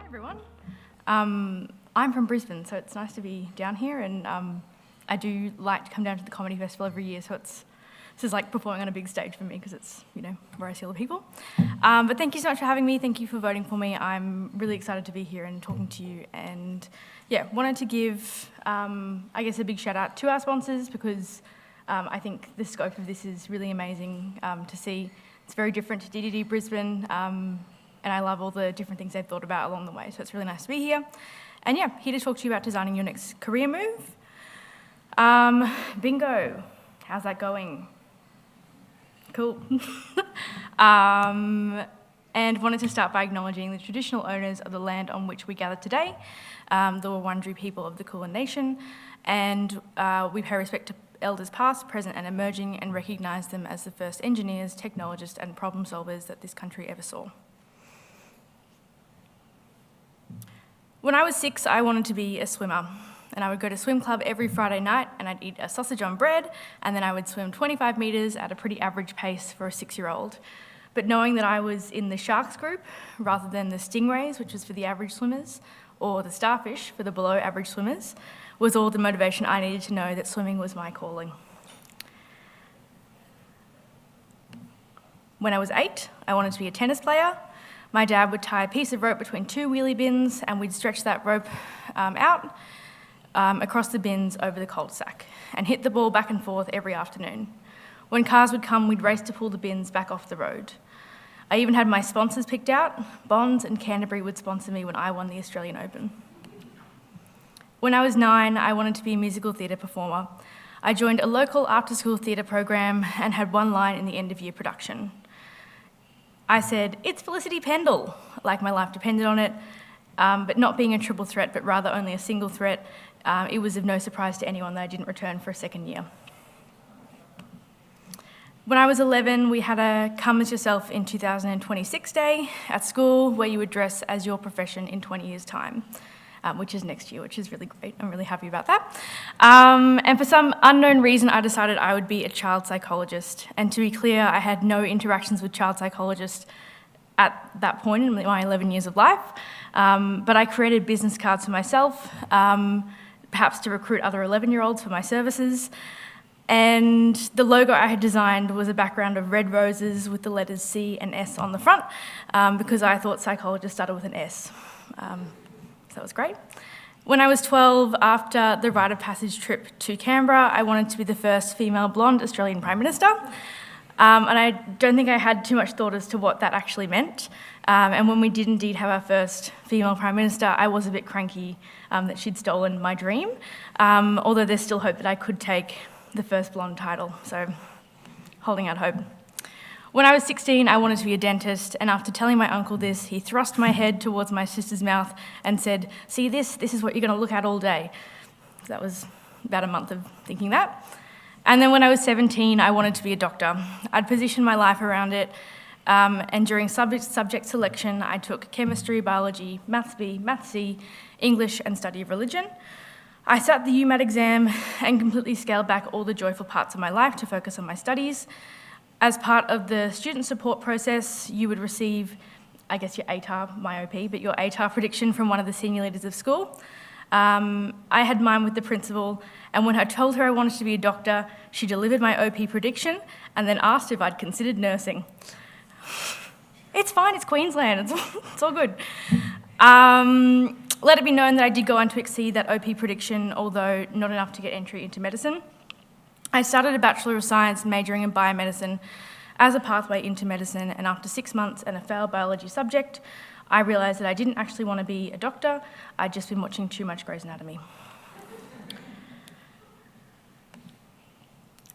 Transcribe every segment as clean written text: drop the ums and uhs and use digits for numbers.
everyone. I'm from Brisbane, so it's nice to be down here, and I do like to come down to the Comedy Festival every year, so this is like performing on a big stage for me because it's, where I see all the people. But thank you so much for having me. Thank you for voting for me. I'm really excited to be here and talking to you, and wanted to give, I guess, a big shout out to our sponsors because I think the scope of this is really amazing to see. It's very different to DDD Brisbane, and I love all the different things they've thought about along the way, so it's really nice to be here. And here to talk to you about designing your next career move. Bingo, how's that going? Cool. And wanted to start by acknowledging the traditional owners of the land on which we gather today, the Wurundjeri people of the Kulin Nation, and we pay respect to elders past, present and emerging, and recognise them as the first engineers, technologists and problem solvers that this country ever saw. When I was 6, I wanted to be a swimmer, and I would go to swim club every Friday night, and I'd eat a sausage on bread, and then I would swim 25 metres at a pretty average pace for a 6-year-old. But knowing that I was in the sharks group, rather than the stingrays, which was for the average swimmers, or the starfish for the below average swimmers, was all the motivation I needed to know that swimming was my calling. When I was 8, I wanted to be a tennis player. My dad would tie a piece of rope between 2 wheelie bins, and we'd stretch that rope out across the bins over the cul-de-sac and hit the ball back and forth every afternoon. When cars would come, we'd race to pull the bins back off the road. I even had my sponsors picked out. Bonds and Canterbury would sponsor me when I won the Australian Open. When I was 9, I wanted to be a musical theatre performer. I joined a local after-school theatre program and had one line in the end-of-year production. I said, "It's Felicity Pendle," like my life depended on it, but not being a triple threat, but rather only a single threat, it was of no surprise to anyone that I didn't return for a second year. When I was 11, we had a Come As Yourself in 2026 day at school where you would dress as your profession in 20 years' time, which is next year, which is really great. I'm really happy about that. And for some unknown reason, I decided I would be a child psychologist. And to be clear, I had no interactions with child psychologists at that point in my 11 years of life. But I created business cards for myself, perhaps to recruit other 11-year-olds for my services. And the logo I had designed was a background of red roses with the letters C and S on the front, because I thought psychologists started with an S. So that was great. When I was 12, after the rite of passage trip to Canberra, I wanted to be the first female blonde Australian Prime Minister. And I don't think I had too much thought as to what that actually meant. And when we did indeed have our first female Prime Minister, I was a bit cranky that she'd stolen my dream, although there's still hope that I could take the first blonde title, so holding out hope. When I was 16, I wanted to be a dentist, and after telling my uncle this, he thrust my head towards my sister's mouth and said, "See this? This is what you're going to look at all day." So that was about a month of thinking that. And then when I was 17, I wanted to be a doctor. I'd positioned my life around it, and during subject selection, I took chemistry, biology, maths B, maths C, English, and study of religion. I sat the UMAT exam and completely scaled back all the joyful parts of my life to focus on my studies. As part of the student support process, you would receive, I guess, your ATAR, my OP, but your ATAR prediction from one of the senior leaders of school. I had mine with the principal, and when I told her I wanted to be a doctor, she delivered my OP prediction and then asked if I'd considered nursing. It's fine, it's Queensland, it's all good. Let it be known that I did go on to exceed that OP prediction, although not enough to get entry into medicine. I started a Bachelor of Science majoring in biomedicine as a pathway into medicine, and after 6 months and a failed biology subject, I realised that I didn't actually want to be a doctor. I'd just been watching too much Grey's Anatomy.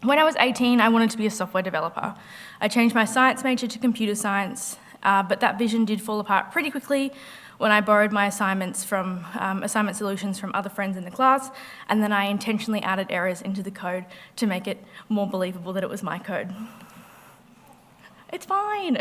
When I was 18, I wanted to be a software developer. I changed my science major to computer science, but that vision did fall apart pretty quickly when I borrowed my assignment solutions from other friends in the class, and then I intentionally added errors into the code to make it more believable that it was my code. It's fine.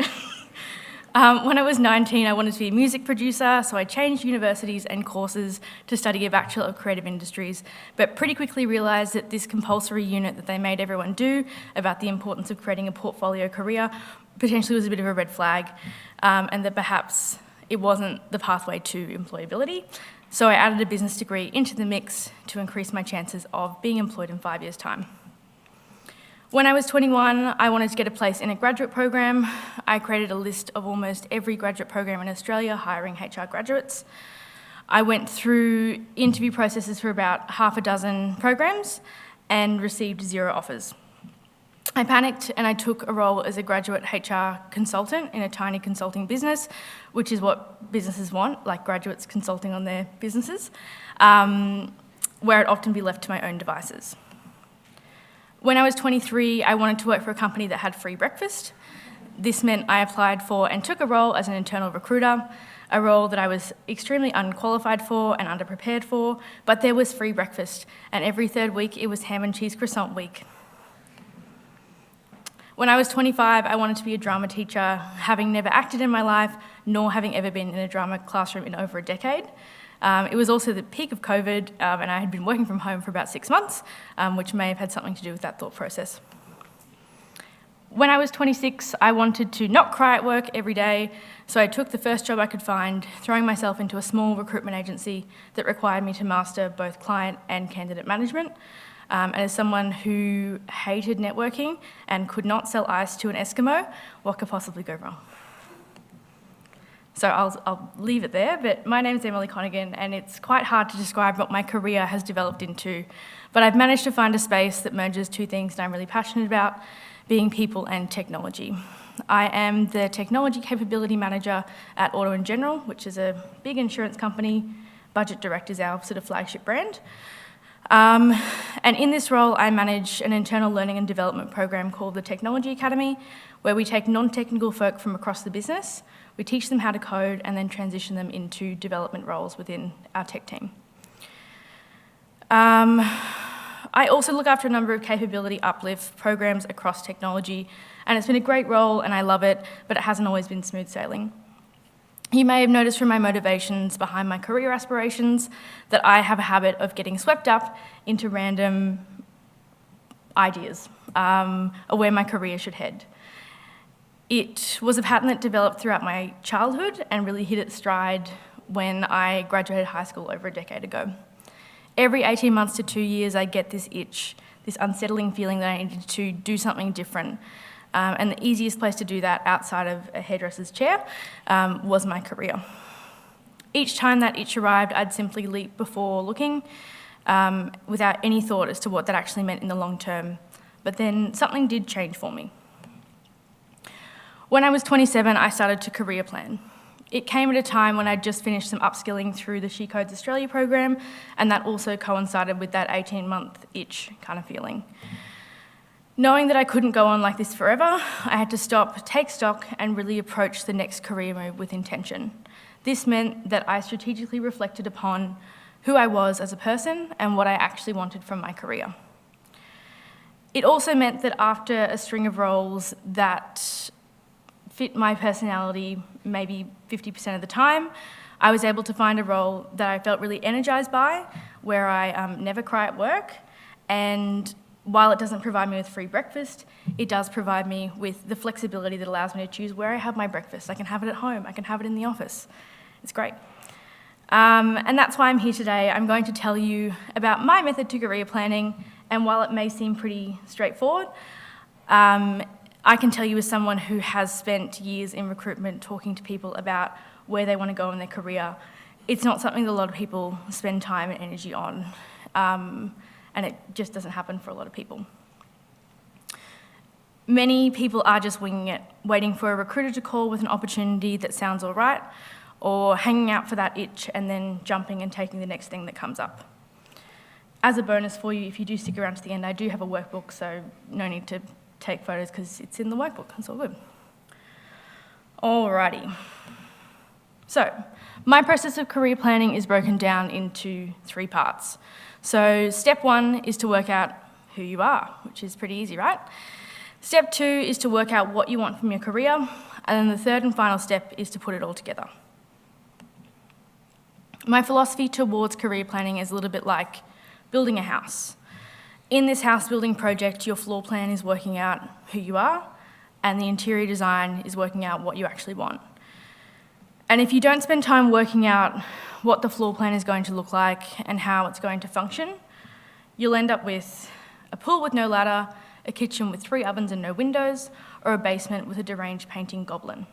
When I was 19, I wanted to be a music producer, so I changed universities and courses to study a Bachelor of Creative Industries, but pretty quickly realised that this compulsory unit that they made everyone do about the importance of creating a portfolio career potentially was a bit of a red flag, and that perhaps it wasn't the pathway to employability. So I added a business degree into the mix to increase my chances of being employed in 5 years' time. When I was 21, I wanted to get a place in a graduate program. I created a list of almost every graduate program in Australia hiring HR graduates. I went through interview processes for about half a dozen programs and received 0 offers. I panicked and I took a role as a graduate HR consultant in a tiny consulting business, which is what businesses want, like graduates consulting on their businesses, where I'd often be left to my own devices. When I was 23, I wanted to work for a company that had free breakfast. This meant I applied for and took a role as an internal recruiter, a role that I was extremely unqualified for and underprepared for, but there was free breakfast, and every third week it was ham and cheese croissant week. When I was 25, I wanted to be a drama teacher, having never acted in my life, nor having ever been in a drama classroom in over a decade. It was also the peak of COVID, and I had been working from home for about 6 months, which may have had something to do with that thought process. When I was 26, I wanted to not cry at work every day, so I took the first job I could find, throwing myself into a small recruitment agency that required me to master both client and candidate management. And as someone who hated networking and could not sell ice to an Eskimo, what could possibly go wrong? So I'll leave it there, but my name's Emily Conaghan, and it's quite hard to describe what my career has developed into, but I've managed to find a space that merges 2 things that I'm really passionate about, being people and technology. I am the Technology Capability Manager at Auto & General, which is a big insurance company. Budget Direct is our sort of flagship brand. And in this role, I manage an internal learning and development program called the Technology Academy, where we take non-technical folk from across the business, we teach them how to code, and then transition them into development roles within our tech team. I also look after a number of capability uplift programs across technology, and it's been a great role and I love it, but it hasn't always been smooth sailing. You may have noticed from my motivations behind my career aspirations that I have a habit of getting swept up into random ideas of where my career should head. It was a pattern that developed throughout my childhood and really hit its stride when I graduated high school over a decade ago. Every 18 months to 2 years, I get this itch, this unsettling feeling that I needed to do something different. And the easiest place to do that outside of a hairdresser's chair was my career. Each time that itch arrived, I'd simply leap before looking without any thought as to what that actually meant in the long term. But then something did change for me. When I was 27, I started to career plan. It came at a time when I'd just finished some upskilling through the She Codes Australia program, and that also coincided with that 18-month itch kind of feeling. Knowing that I couldn't go on like this forever, I had to stop, take stock, and really approach the next career move with intention. This meant that I strategically reflected upon who I was as a person and what I actually wanted from my career. It also meant that after a string of roles that fit my personality maybe 50% of the time, I was able to find a role that I felt really energised by, where I never cry at work, and while it doesn't provide me with free breakfast, it does provide me with the flexibility that allows me to choose where I have my breakfast. I can have it at home, I can have it in the office. It's great. And that's why I'm here today. I'm going to tell you about my method to career planning, and while it may seem pretty straightforward, I can tell you as someone who has spent years in recruitment talking to people about where they want to go in their career, it's not something that a lot of people spend time and energy on, and it just doesn't happen for a lot of people. Many people are just winging it, waiting for a recruiter to call with an opportunity that sounds all right, or hanging out for that itch and then jumping and taking the next thing that comes up. As a bonus for you, if you do stick around to the end, I do have a workbook, so no need to take photos because it's in the workbook. It's all good. Alrighty. So, my process of career planning is broken down into 3 parts. So, step 1 is to work out who you are, which is pretty easy, right? Step 2 is to work out what you want from your career, and then the third and final step is to put it all together. My philosophy towards career planning is a little bit like building a house. In this house building project, your floor plan is working out who you are, and the interior design is working out what you actually want. And if you don't spend time working out what the floor plan is going to look like and how it's going to function, you'll end up with a pool with no ladder, a kitchen with 3 ovens and no windows, or a basement with a deranged painting goblin.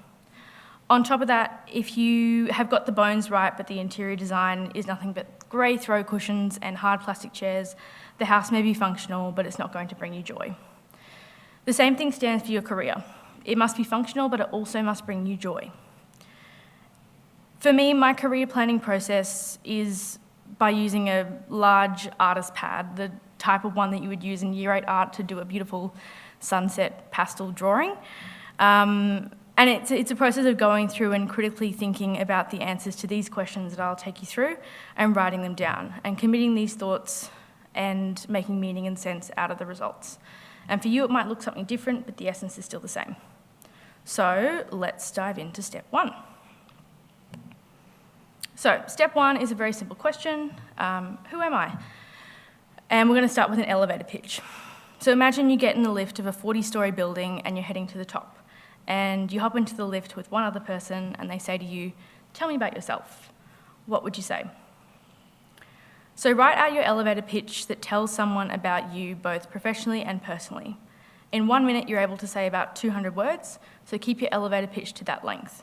On top of that, if you have got the bones right but the interior design is nothing but grey throw cushions and hard plastic chairs, the house may be functional, but it's not going to bring you joy. The same thing stands for your career. It must be functional, but it also must bring you joy. For me, my career planning process is by using a large artist pad, the type of one that you would use in Year 8 art to do a beautiful sunset pastel drawing. And it's a process of going through and critically thinking about the answers to these questions that I'll take you through and writing them down and committing these thoughts and making meaning and sense out of the results. And for you, it might look something different, but the essence is still the same. So let's dive into step 1. So step 1 is a very simple question. Who am I? And we're going to start with an elevator pitch. So imagine you get in the lift of a 40-storey building and you're heading to the top. And you hop into the lift with one other person and they say to you, "Tell me about yourself." What would you say? So write out your elevator pitch that tells someone about you both professionally and personally. In 1 minute, you're able to say about 200 words, so keep your elevator pitch to that length.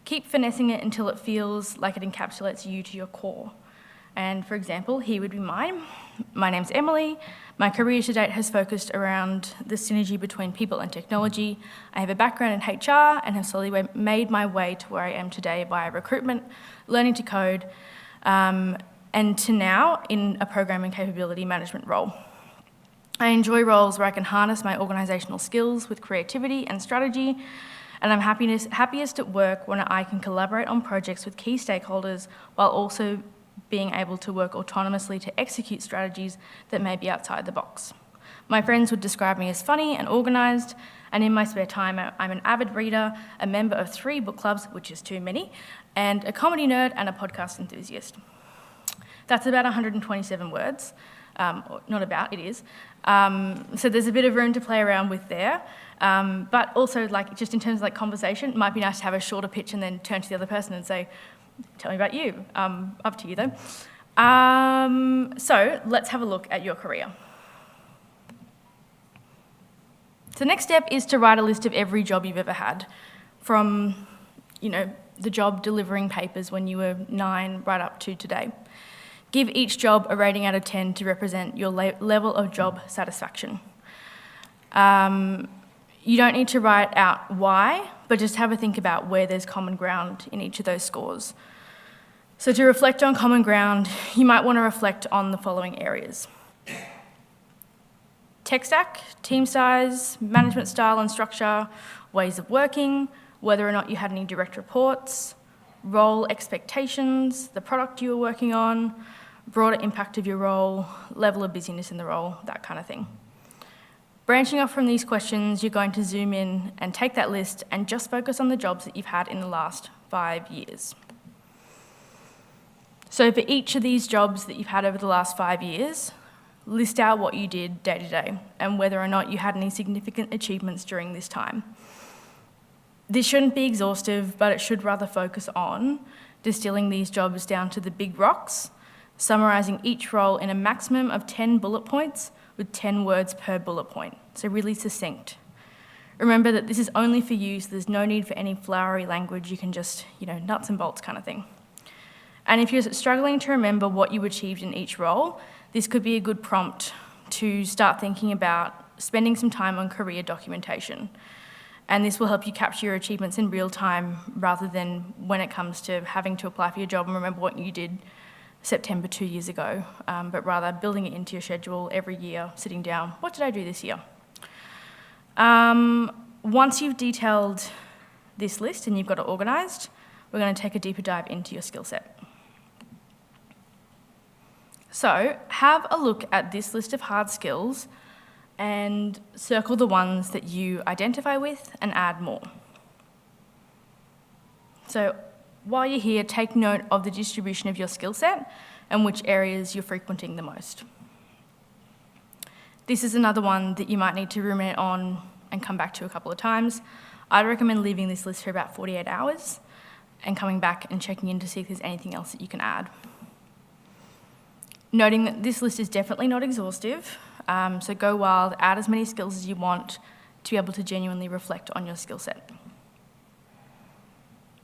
Keep finessing it until it feels like it encapsulates you to your core. And for example, here would be mine. My name's Emily. My career to date has focused around the synergy between people and technology. I have a background in HR and have slowly made my way to where I am today via recruitment, learning to code, and to now in a program and capability management role. I enjoy roles where I can harness my organisational skills with creativity and strategy, and I'm happiest at work when I can collaborate on projects with key stakeholders while also being able to work autonomously to execute strategies that may be outside the box. My friends would describe me as funny and organised, and in my spare time, I'm an avid reader, a member of 3 book clubs, which is too many, and a comedy nerd and a podcast enthusiast. That's about 127 words. Not about, it is. So there's a bit of room to play around with there. But also, like, just in terms of like conversation, it might be nice to have a shorter pitch and then turn to the other person and say, "Tell me about you." Up to you though. So let's have a look at your career. So the next step is to write a list of every job you've ever had, from, the job delivering papers when you were 9 right up to today. Give each job a rating out of 10 to represent your level of job satisfaction. You don't need to write out why, but just have a think about where there's common ground in each of those scores. So to reflect on common ground, you might want to reflect on the following areas: tech stack, team size, management style and structure, ways of working, whether or not you had any direct reports, role expectations, the product you were working on, broader impact of your role, level of busyness in the role, that kind of thing. Branching off from these questions, you're going to zoom in and take that list and just focus on the jobs that you've had in the last 5 years. So for each of these jobs that you've had over the last 5 years, list out what you did day to day and whether or not you had any significant achievements during this time. This shouldn't be exhaustive, but it should rather focus on distilling these jobs down to the big rocks, summarising each role in a maximum of 10 bullet points with 10 words per bullet point, so really succinct. Remember that this is only for you, so there's no need for any flowery language. You can just, nuts and bolts kind of thing. And if you're struggling to remember what you achieved in each role, this could be a good prompt to start thinking about spending some time on career documentation. And this will help you capture your achievements in real time rather than when it comes to having to apply for your job and remember what you did September 2 years ago, but rather building it into your schedule every year, sitting down, what did I do this year? Once you've detailed this list and you've got it organised, we're going to take a deeper dive into your skill set. So have a look at this list of hard skills and circle the ones that you identify with and add more. So while you're here, take note of the distribution of your skill set and which areas you're frequenting the most. This is another one that you might need to ruminate on and come back to a couple of times. I'd recommend leaving this list for about 48 hours and coming back and checking in to see if there's anything else that you can add. Noting that this list is definitely not exhaustive, so go wild, add as many skills as you want to be able to genuinely reflect on your skill set.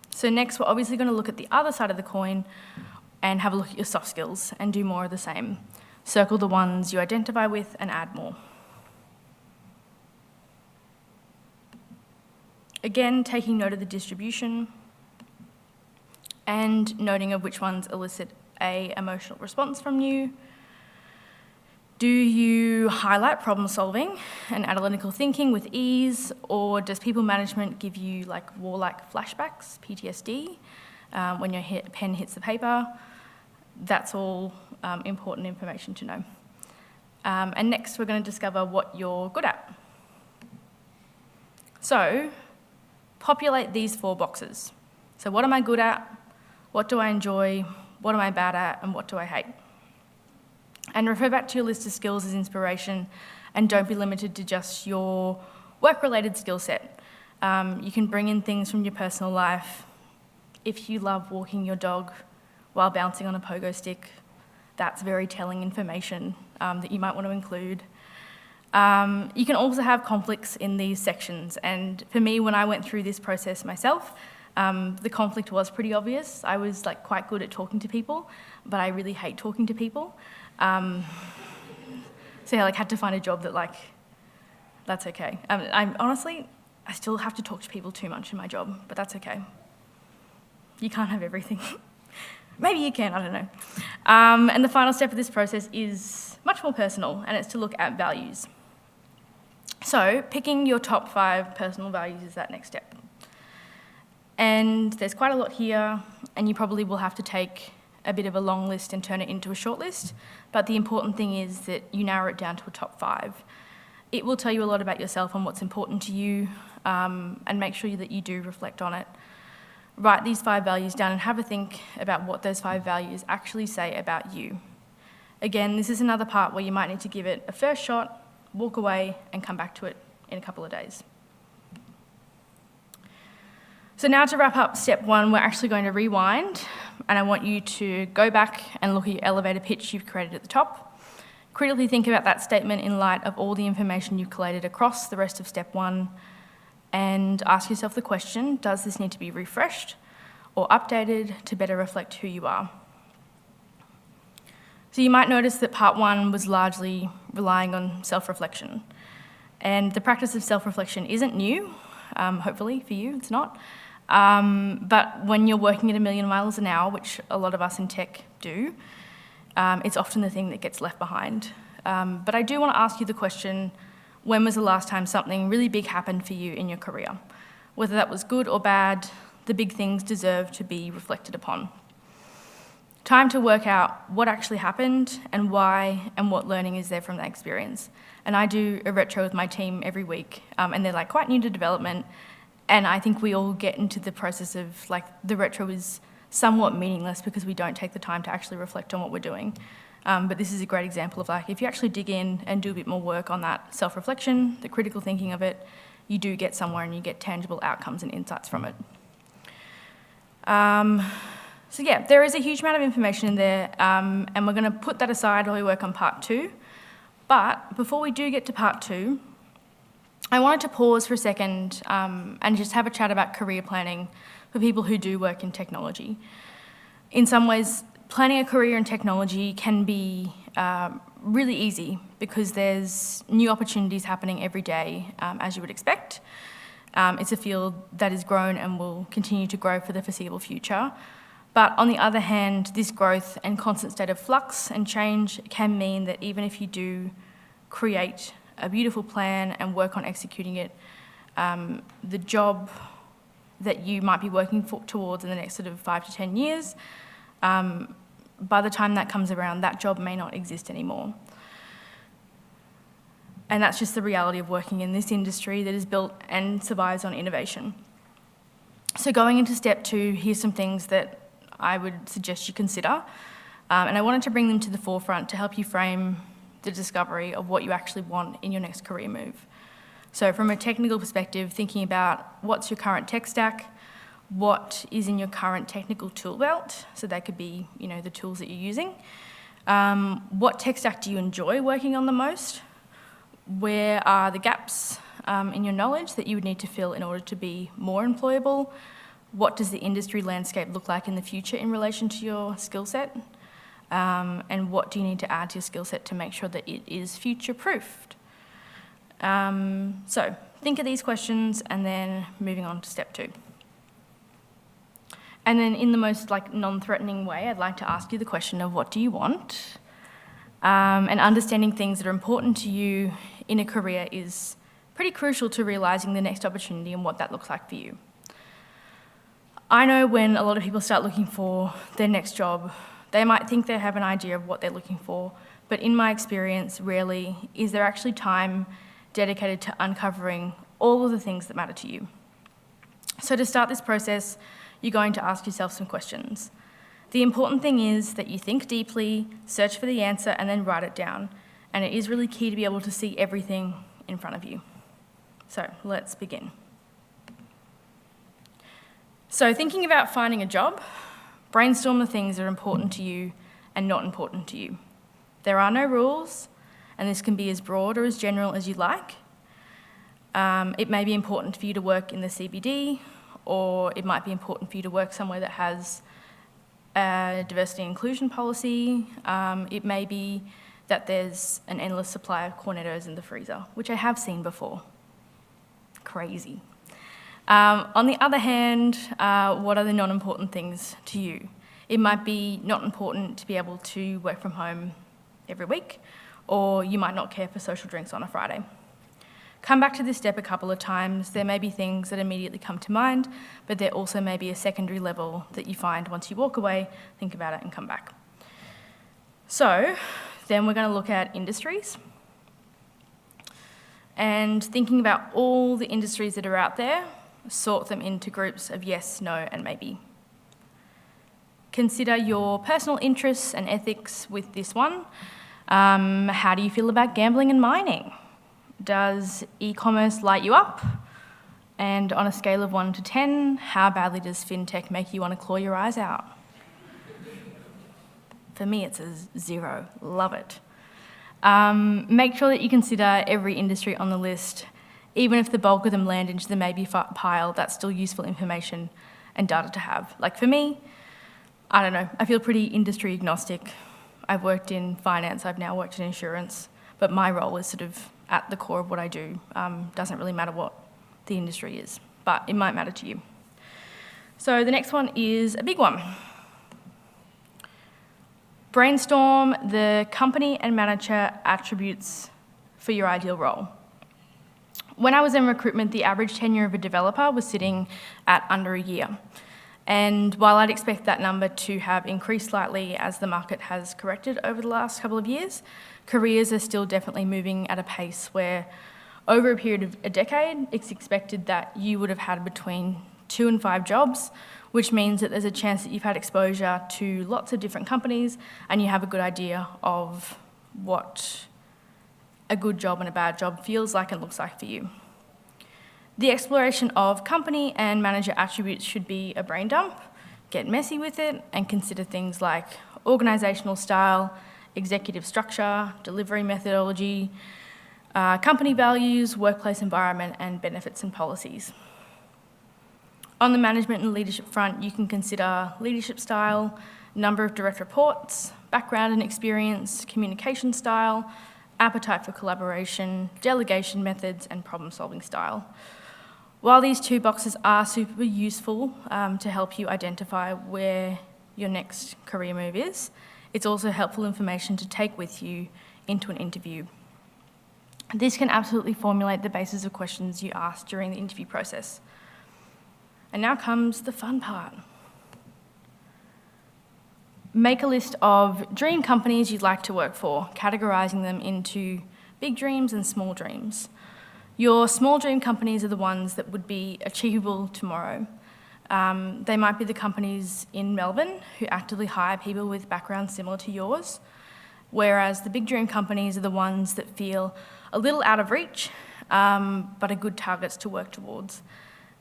So next, we're obviously going to look at the other side of the coin and have a look at your soft skills and do more of the same. Circle the ones you identify with and add more. Again, taking note of the distribution and noting of which ones elicit an emotional response from you. Do you highlight problem solving and analytical thinking with ease, or does people management give you like warlike flashbacks, PTSD, when your pen hits the paper? That's all important information to know. And next, we're going to discover what you're good at. So, populate these 4 boxes. So what am I good at? What do I enjoy? What am I bad at? And what do I hate? And refer back to your list of skills as inspiration, and don't be limited to just your work-related skill set. You can bring in things from your personal life. If you love walking your dog while bouncing on a pogo stick, that's very telling information that you might want to include. You can also have conflicts in these sections, and for me, when I went through this process myself, the conflict was pretty obvious. I was like quite good at talking to people, but I really hate talking to people. So yeah, had to find a job that that's okay. I still have to talk to people too much in my job, but that's okay. You can't have everything. Maybe you can, I don't know. And the final step of this process is much more personal, and it's to look at values. So picking your top 5 personal values is that next step. And there's quite a lot here, and you probably will have to take a bit of a long list and turn it into a short list, but the important thing is that you narrow it down to a top 5. It will tell you a lot about yourself and what's important to you, and make sure that you do reflect on it. Write these 5 values down and have a think about what those 5 values actually say about you. Again, this is another part where you might need to give it a first shot, walk away, and come back to it in a couple of days. So now to wrap up step 1, we're actually going to rewind, and I want you to go back and look at your elevator pitch you've created at the top. Critically think about that statement in light of all the information you've collated across the rest of step 1, and ask yourself the question, does this need to be refreshed or updated to better reflect who you are? So you might notice that part 1 was largely relying on self-reflection, and the practice of self-reflection isn't new, hopefully for you it's not. But when you're working at 1,000,000 miles an hour, which a lot of us in tech do, it's often the thing that gets left behind. But I do want to ask you the question, when was the last time something really big happened for you in your career? Whether that was good or bad, the big things deserve to be reflected upon. Time to work out what actually happened and why, and what learning is there from that experience. And I do a retro with my team every week, and they're quite new to development. And I think we all get into the process of the retro is somewhat meaningless because we don't take the time to actually reflect on what we're doing. But this is a great example of if you actually dig in and do a bit more work on that self-reflection, the critical thinking of it, you do get somewhere and you get tangible outcomes and insights from it. So yeah, there is a huge amount of information in there, and we're going to put that aside while we work on part 2. But before we do get to part 2, I wanted to pause for a second and just have a chat about career planning for people who do work in technology. In some ways, planning a career in technology can be really easy because there's new opportunities happening every day, as you would expect. It's a field that has grown and will continue to grow for the foreseeable future. But on the other hand, this growth and constant state of flux and change can mean that even if you do create a beautiful plan and work on executing it, the job that you might be working towards in the next sort of 5 to 10 years, by the time that comes around, that job may not exist anymore. And that's just the reality of working in this industry that is built and survives on innovation. So going into step 2, here's some things that I would suggest you consider. And I wanted to bring them to the forefront to help you frame the discovery of what you actually want in your next career move. So from a technical perspective, thinking about what's your current tech stack, what is in your current technical tool belt, so that could be, the tools that you're using. What tech stack do you enjoy working on the most? Where are the gaps in your knowledge that you would need to fill in order to be more employable? What does the industry landscape look like in the future in relation to your skill set? And what do you need to add to your skill set to make sure that it is future-proofed? So think of these questions and then moving on to step 2. And then in the most non-threatening way, I'd like to ask you the question of what do you want? And understanding things that are important to you in a career is pretty crucial to realising the next opportunity and what that looks like for you. I know when a lot of people start looking for their next job, they might think they have an idea of what they're looking for, but in my experience, rarely is there actually time dedicated to uncovering all of the things that matter to you. So to start this process, you're going to ask yourself some questions. The important thing is that you think deeply, search for the answer, and then write it down. And it is really key to be able to see everything in front of you. So let's begin. So thinking about finding a job, brainstorm the things that are important to you and not important to you. There are no rules, and this can be as broad or as general as you like. It may be important for you to work in the CBD, or it might be important for you to work somewhere that has a diversity and inclusion policy. It may be that there's an endless supply of cornettos in the freezer, which I have seen before. Crazy. On the other hand, what are the non-important things to you? It might be not important to be able to work from home every week, or you might not care for social drinks on a Friday. Come back to this step a couple of times. There may be things that immediately come to mind, but there also may be a secondary level that you find once you walk away, think about it, and come back. So then we're going to look at industries. And thinking about all the industries that are out there, sort them into groups of yes, no, and maybe. Consider your personal interests and ethics with this one. How do you feel about gambling and mining? Does e-commerce light you up? And on a scale of 1 to 10, how badly does fintech make you want to claw your eyes out? For me, it's a 0. Love it. Make sure that you consider every industry on the list. Even if the bulk of them land into the maybe pile, that's still useful information and data to have. Like for me, I don't know, I feel pretty industry agnostic. I've worked in finance, I've now worked in insurance, but my role is sort of at the core of what I do. Doesn't really matter what the industry is, but it might matter to you. So the next one is a big one. Brainstorm the company and manager attributes for your ideal role. When I was in recruitment, the average tenure of a developer was sitting at under a year. And while I'd expect that number to have increased slightly as the market has corrected over the last couple of years, careers are still definitely moving at a pace where over a period of a decade, it's expected that you would have had between 2 and 5 jobs, which means that there's a chance that you've had exposure to lots of different companies and you have a good idea of what a good job and a bad job feels like and looks like for you. The exploration of company and manager attributes should be a brain dump. Get messy with it and consider things like organisational style, executive structure, delivery methodology, company values, workplace environment, and benefits and policies. On the management and leadership front, you can consider leadership style, number of direct reports, background and experience, communication style, appetite for collaboration, delegation methods, and problem-solving style. While these 2 boxes are super useful to help you identify where your next career move is, it's also helpful information to take with you into an interview. This can absolutely formulate the basis of questions you ask during the interview process. And now comes the fun part. Make a list of dream companies you'd like to work for, categorising them into big dreams and small dreams. Your small dream companies are the ones that would be achievable tomorrow. They might be the companies in Melbourne who actively hire people with backgrounds similar to yours, whereas the big dream companies are the ones that feel a little out of reach, but are good targets to work towards.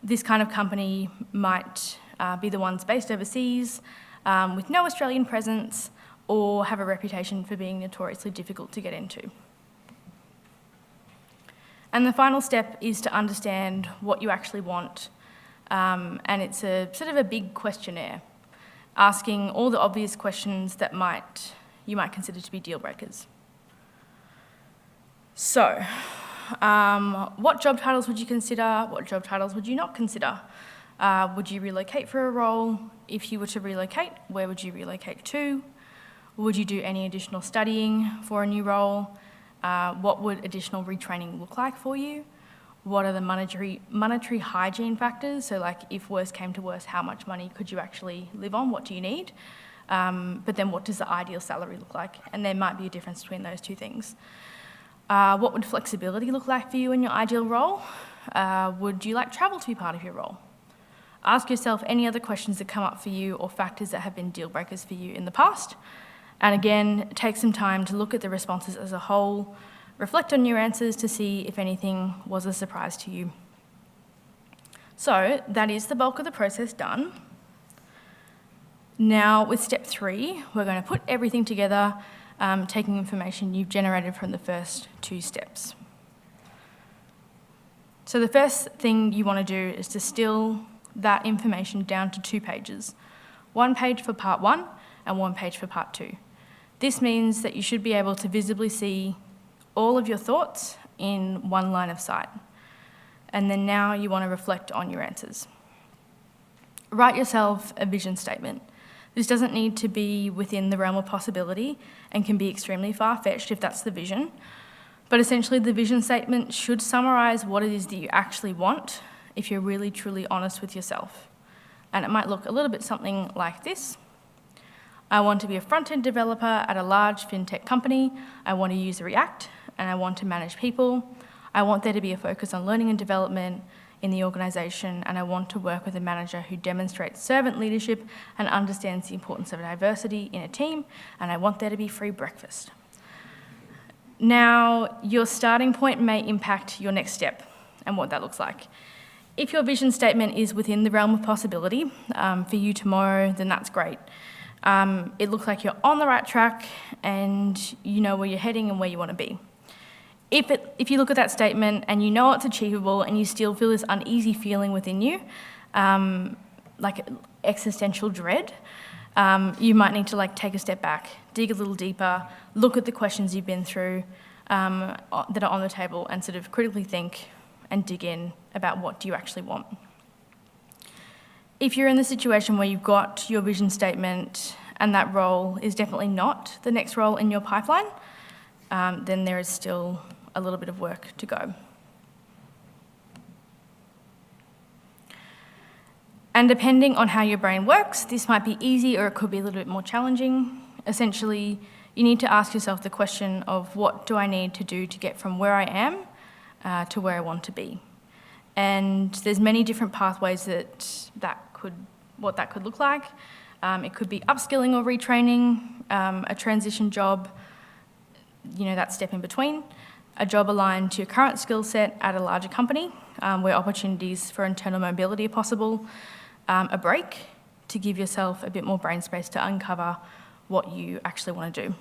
This kind of company might be the ones based overseas with no Australian presence or have a reputation for being notoriously difficult to get into. And the final step is to understand what you actually want. And it's a sort of a big questionnaire, asking all the obvious questions that you might consider to be deal breakers. So, what job titles would you consider? What job titles would you not consider? Would you relocate for a role? If you were to relocate, where would you relocate to? Would you do any additional studying for a new role? What would additional retraining look like for you? What are the monetary hygiene factors? So like if worse came to worse, how much money could you actually live on? What do you need? But then what does the ideal salary look like? And there might be a difference between those two things. What would flexibility look like for you in your ideal role? Would you like travel to be part of your role? Ask yourself any other questions that come up for you or factors that have been deal breakers for you in the past. And again, take some time to look at the responses as a whole, reflect on your answers to see if anything was a surprise to you. So that is the bulk of the process done. Now with step 3, we're going to put everything together, taking information you've generated from the first 2 steps. So the first thing you want to do is distill that information down to 2 pages. 1 page for part 1 and 1 page for part 2. This means that you should be able to visibly see all of your thoughts in one line of sight. And then now you want to reflect on your answers. Write yourself a vision statement. This doesn't need to be within the realm of possibility and can be extremely far-fetched if that's the vision. But essentially the vision statement should summarise what it is that you actually want if you're really truly honest with yourself. And it might look a little bit something like this. I want to be a front-end developer at a large fintech company. I want to use React and I want to manage people. I want there to be a focus on learning and development in the organisation, and I want to work with a manager who demonstrates servant leadership and understands the importance of diversity in a team, and I want there to be free breakfast. Now, your starting point may impact your next step and what that looks like. If your vision statement is within the realm of possibility for you tomorrow, then that's great. It looks like you're on the right track and you know where you're heading and where you want to be. If you look at that statement and you know it's achievable and you still feel this uneasy feeling within you, like existential dread, you might need to take a step back, dig a little deeper, look at the questions you've been through that are on the table and sort of critically think and dig in about what do you actually want. If you're in the situation where you've got your vision statement and that role is definitely not the next role in your pipeline, then there is still a little bit of work to go. And depending on how your brain works, this might be easy or it could be a little bit more challenging. Essentially, you need to ask yourself the question of what do I need to do to get from where I am to where I want to be. And there's many different pathways that could look like. It could be upskilling or retraining, a transition job, that step in between, a job aligned to your current skill set at a larger company where opportunities for internal mobility are possible, a break to give yourself a bit more brain space to uncover what you actually want to do.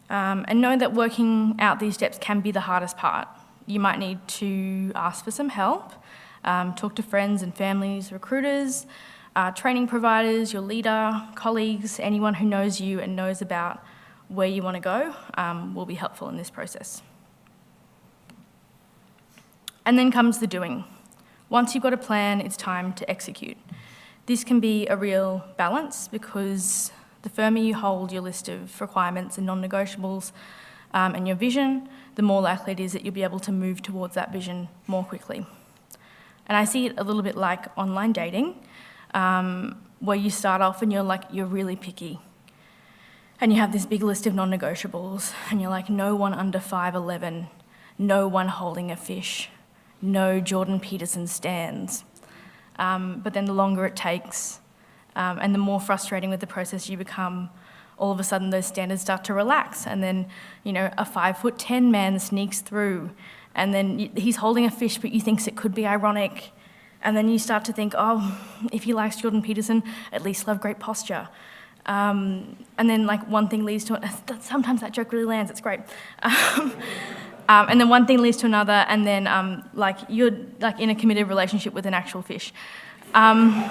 And know that working out these steps can be the hardest part. You might need to ask for some help, talk to friends and families, recruiters, training providers, your leader, colleagues, anyone who knows you and knows about where you want to go will be helpful in this process. And then comes the doing. Once you've got a plan, it's time to execute. This can be a real balance because the firmer you hold your list of requirements and non-negotiables and your vision, the more likely it is that you'll be able to move towards that vision more quickly. And I see it a little bit like online dating, where you start off and you're really picky. And you have this big list of non-negotiables, and you're like, no one under 5'11", no one holding a fish, no Jordan Peterson stands. But then the longer it takes, and the more frustrating with the process you become, all of a sudden those standards start to relax, and then, a 5'10" man sneaks through, and then he's holding a fish, but you think it could be ironic, And then you start to think, oh, if he likes Jordan Peterson, at least he'll have great posture. And then like one thing leads to sometimes that joke really lands, it's great. And then one thing leads to another, and then like you're like in a committed relationship with an actual fish. And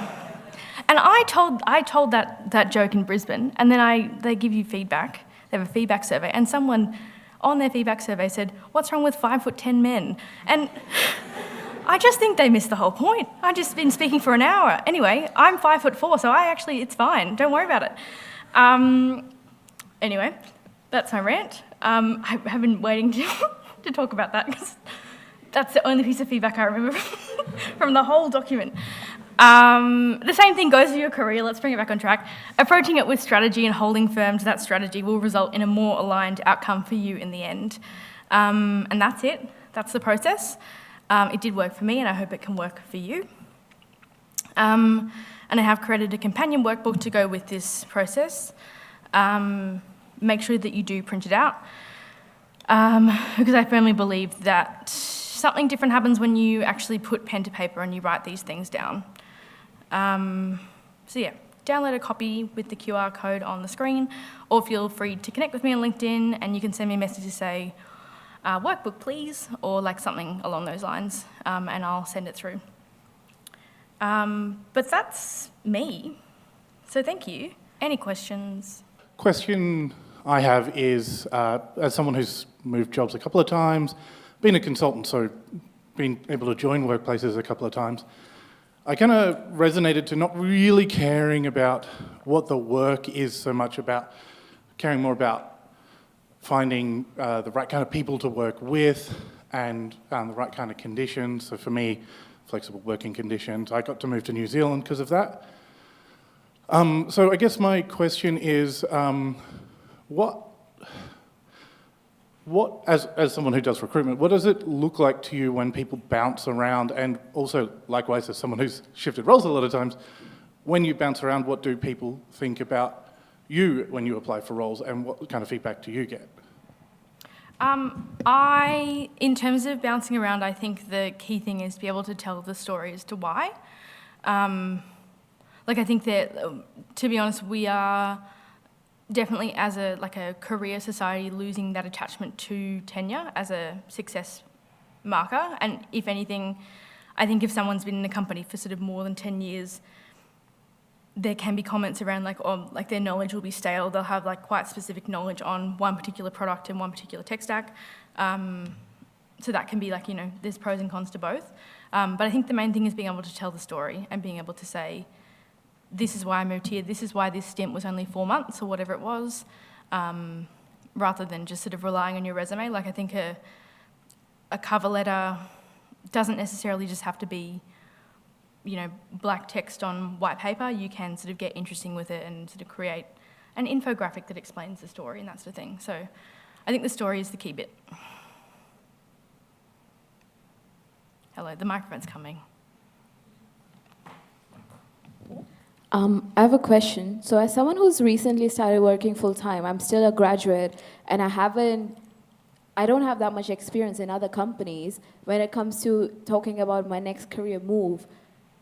I told that joke in Brisbane, and then they give you feedback. They have a feedback survey, and someone on their feedback survey said, "What's wrong with 5'10" men?" And I just think they missed the whole point. I've just been speaking for an hour. Anyway, I'm 5'4", so it's fine. Don't worry about it. Anyway, that's my rant. I have been waiting to talk about that because that's the only piece of feedback I remember from the whole document. The same thing goes for your career. Let's bring it back on track. Approaching it with strategy and holding firm to that strategy will result in a more aligned outcome for you in the end. And that's it. That's the process. It did work for me, and I hope it can work for you. And I have created a companion workbook to go with this process. Make sure that you do print it out, because I firmly believe that something different happens when you actually put pen to paper and you write these things down. So yeah, download a copy with the QR code on the screen, or feel free to connect with me on LinkedIn, and you can send me a message to say, workbook please, or like something along those lines, and I'll send it through. But that's me, so thank you. Any questions? Question I have is, as someone who's moved jobs a couple of times, been a consultant, so been able to join workplaces a couple of times, I kind of resonated to not really caring about what the work is so much about, caring more about finding the right kind of people to work with and the right kind of conditions. So for me, flexible working conditions. I got to move to New Zealand because of that. So I guess my question is, as someone who does recruitment, what does it look like to you when people bounce around? And also, likewise, as someone who's shifted roles a lot of times, when you bounce around, what do people think about you when you apply for roles, and what kind of feedback do you get? In terms of bouncing around, I think the key thing is to be able to tell the story as to why. I think that, to be honest, we are definitely, as a career society, losing that attachment to tenure as a success marker. And if anything, I think if someone's been in a company for sort of more than 10 years, there can be comments around their knowledge will be stale. They'll have quite specific knowledge on one particular product and one particular tech stack. So that can be there's pros and cons to both. But I think the main thing is being able to tell the story and being able to say, this is why I moved here, this is why this stint was only 4 months or whatever it was, rather than just sort of relying on your resume. I think a cover letter doesn't necessarily just have to be, black text on white paper. You can sort of get interesting with it and sort of create an infographic that explains the story and that sort of thing. So I think the story is the key bit. Hello, the microphone's coming. I have a question. So as someone who's recently started working full-time, I'm still a graduate, and I don't have that much experience in other companies when it comes to talking about my next career move,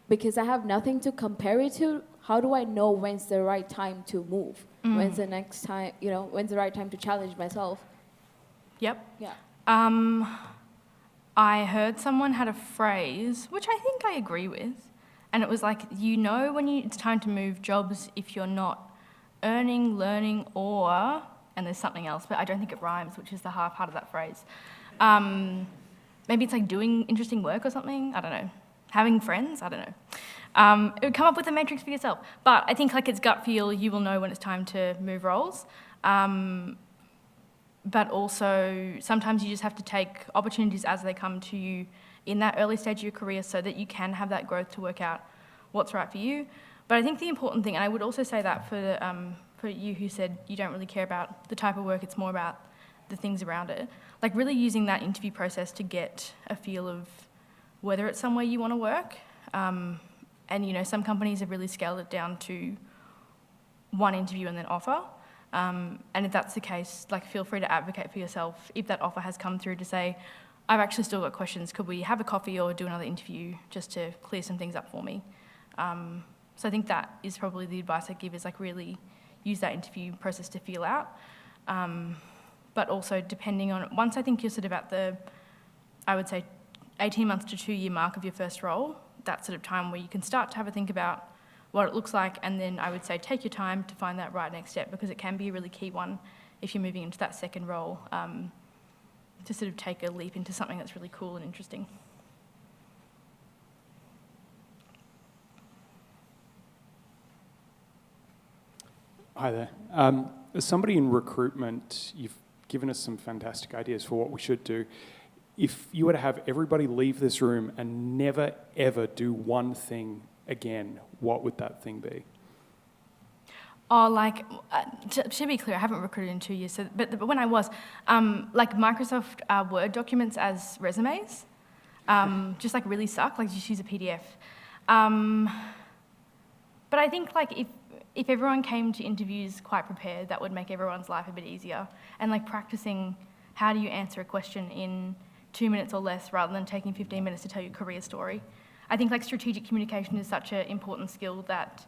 because I have nothing to compare it to. How do I know when's the right time to move? When's the next time, when's the right time to challenge myself? Yep. Yeah. I heard someone had a phrase, which I think I agree with, and it was when it's time to move jobs if you're not earning, learning, or, and there's something else, but I don't think it rhymes, which is the hard part of that phrase. Maybe it's doing interesting work or something, I don't know. Having friends, I don't know. It would come up with a matrix for yourself. But I think it's gut feel, you will know when it's time to move roles. But also, sometimes you just have to take opportunities as they come to you in that early stage of your career so that you can have that growth to work out what's right for you. But I think the important thing, and I would also say that for you who said you don't really care about the type of work, it's more about the things around it. Really using that interview process to get a feel of whether it's somewhere you want to work. And, some companies have really scaled it down to one interview and then offer. And if that's the case, feel free to advocate for yourself if that offer has come through to say, I've actually still got questions. Could we have a coffee or do another interview just to clear some things up for me? So I think that is probably the advice I give, is like really use that interview process to feel out. But also depending on, once I think you're sort of at the, I would say 18 months to 2 year mark of your first role, that sort of time where you can start to have a think about what it looks like, and then I would say take your time to find that right next step, because it can be a really key one if you're moving into that second role, to sort of take a leap into something that's really cool and interesting. Hi there. As somebody in recruitment, you've given us some fantastic ideas for what we should do. If you were to have everybody leave this room and never, ever do one thing again, what would that thing be? Oh, like, to be clear, I haven't recruited in 2 years, so, but when I was, like Microsoft Word documents as resumes, just like really suck, like just use a PDF. But I think like if everyone came to interviews quite prepared, that would make everyone's life a bit easier. And like practicing how do you answer a question in 2 minutes or less rather than taking 15 minutes to tell your career story. I think like strategic communication is such an important skill that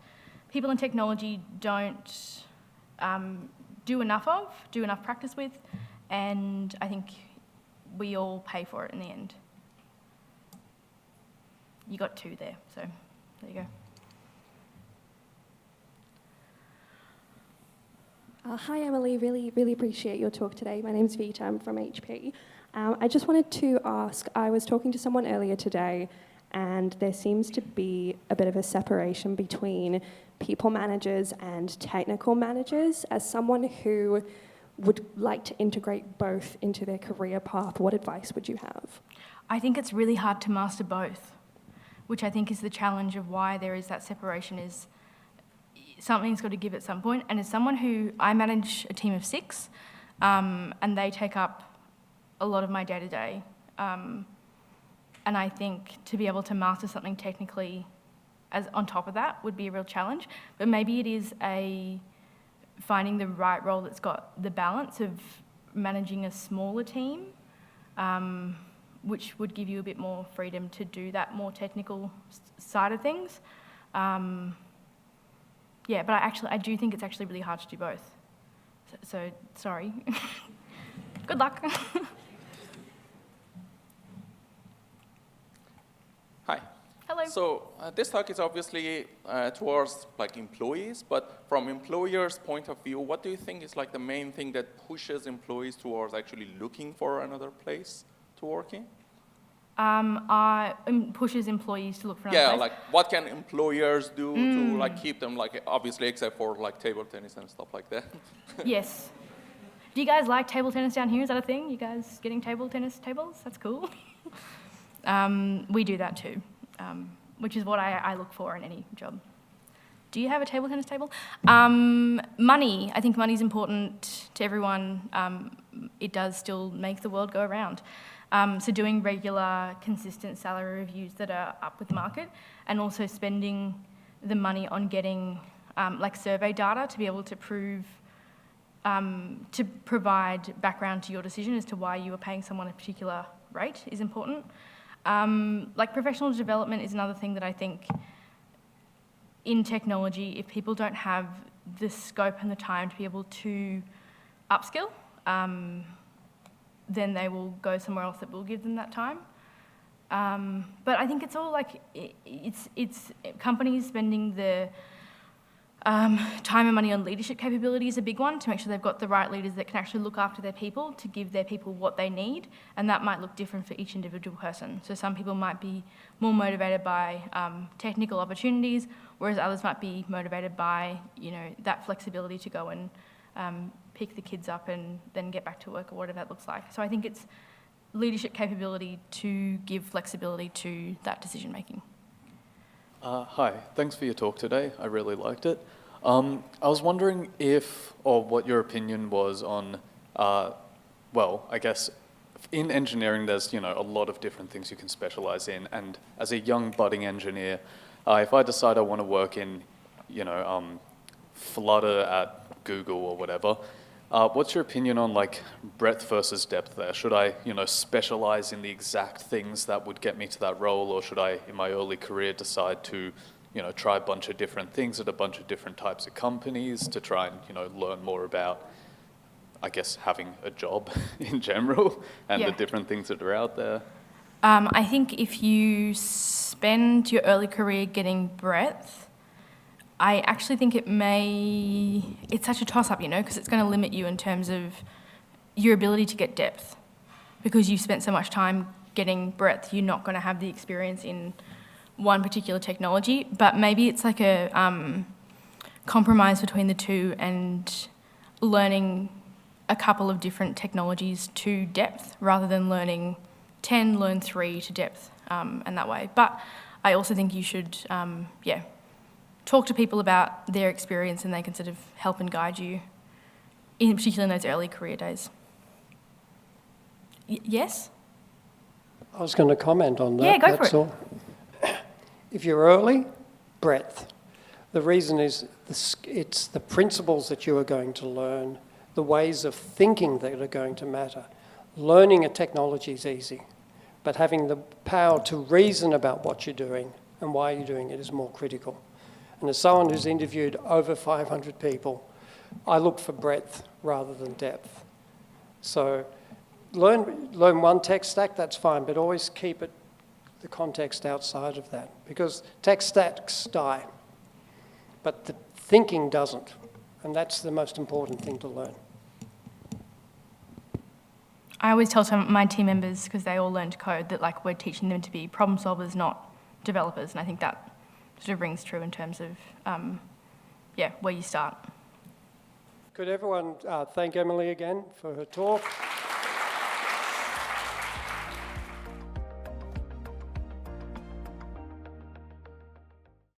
people in technology don't do enough practice with, and I think we all pay for it in the end. You got 2 there, so there you go. Hi Emily, really appreciate your talk today. My name's Vita, I'm from HP. I just wanted to ask, I was talking to someone earlier today, and there seems to be a bit of a separation between people managers and technical managers. As someone who would like to integrate both into their career path, what advice would you have? I think it's really hard to master both, which I think is the challenge of why there is that separation, is something's got to give at some point. And as someone who, I manage a team of 6, and they take up a lot of my day-to-day. And I think to be able to master something technically as on top of that would be a real challenge. But maybe it is finding the right role that's got the balance of managing a smaller team, which would give you a bit more freedom to do that more technical side of things. Yeah, but I do think it's actually really hard to do both. So sorry. Good luck. Hi. Hello. So this talk is obviously towards like employees, but from employers' point of view, what do you think is like the main thing that pushes employees towards actually looking for another place to work in? Pushes employees to look for another place. Like what can employers do to like keep them, like obviously except for like table tennis and stuff like that? Yes. Do you guys like table tennis down here? Is that a thing? You guys getting table tennis tables? That's cool. We do that too, which is what I look for in any job. Do you have a table tennis table? Money. I think money is important to everyone. It does still make the world go around. So doing regular, consistent salary reviews that are up with market, and also spending the money on getting like survey data to be able to provide background to your decision as to why you are paying someone a particular rate is important. Like professional development is another thing that I think in technology, if people don't have the scope and the time to be able to upskill, then they will go somewhere else that will give them that time. But I think it's all like, it's companies spending the time and money on leadership capability is a big one, to make sure they've got the right leaders that can actually look after their people, to give their people what they need, and that might look different for each individual person. So some people might be more motivated by technical opportunities, whereas others might be motivated by, you know, that flexibility to go and pick the kids up and then get back to work, or whatever that looks like. So I think it's leadership capability to give flexibility to that decision making. Hi, thanks for your talk today. I really liked it. I was wondering what your opinion was on, well, I guess in engineering there's, you know, a lot of different things you can specialize in, and as a young budding engineer, if I decide I want to work in, you know, Flutter at Google or whatever, What's your opinion on like breadth versus depth there? Should I, specialize in the exact things that would get me to that role, or should I, in my early career, decide to, try a bunch of different things at a bunch of different types of companies to try and, learn more about, I guess, having a job in general and the different things that are out there? I think if you spend your early career getting breadth, I actually think it's such a toss-up, because it's going to limit you in terms of your ability to get depth. Because you've spent so much time getting breadth, you're not going to have the experience in one particular technology. But maybe it's like a compromise between the two and learning a couple of different technologies to depth rather than learning 10, learn 3 to depth, and that way. But I also think you should, talk to people about their experience, and they can sort of help and guide you, in particular in those early career days. Yes? I was going to comment on that. Yeah, go for that's it. all. If you're early, breadth. The reason is it's the principles that you are going to learn, the ways of thinking that are going to matter. Learning a technology is easy, but having the power to reason about what you're doing and why you're doing it is more critical. And as someone who's interviewed over 500 people, I look for breadth rather than depth. So learn one tech stack, that's fine, but always keep the context outside of that, because tech stacks die, but the thinking doesn't, and that's the most important thing to learn. I always tell some of my team members, because they all learn to code, that we're teaching them to be problem solvers, not developers, and I think that sort of rings true in terms of, where you start. Could everyone thank Emily again for her talk?